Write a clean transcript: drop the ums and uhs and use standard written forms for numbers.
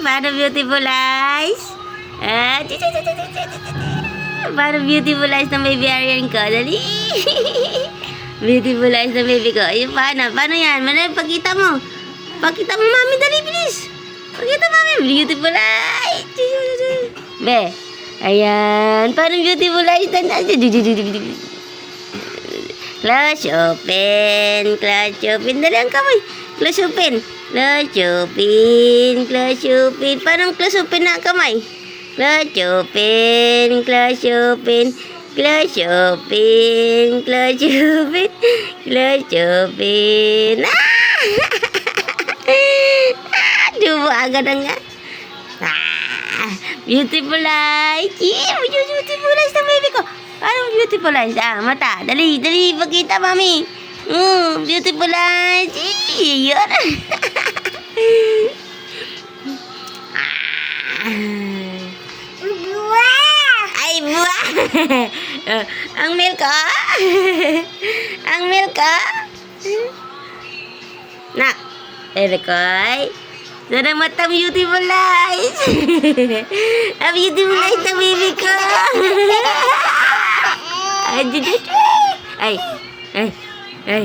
Paano beautiful eyes? Paano beautiful eyes ng baby Arian ko? Dali. Beautiful eyes ng baby ko. Ayun, paano? Paano yan? Manay, pagkita mo. Pagkita mo, mami. Dali, bilis. Pagkita, mami. Beautiful eyes. Be. Ayan. Paano beautiful eyes? Close open. Close open. Dali ang kamay. Close open. Close open. Close open. Paano close open na kamay? Close open. Close open. Close open. Close open. Close open. Dubo agad nga. Beautiful eyes. Yeah, beautiful eyes ng baby ko. Paano beautiful eyes? Mata. Dali, dali. Pagkita, mami. Beautiful eyes. Yun. Ay, buwa. Ang milk ko. Ang milk ko. Nak. Erikoy. Sana mata beautiful eyes. Ang beautiful eyes ng baby ko. Ay, ay, ay, ay.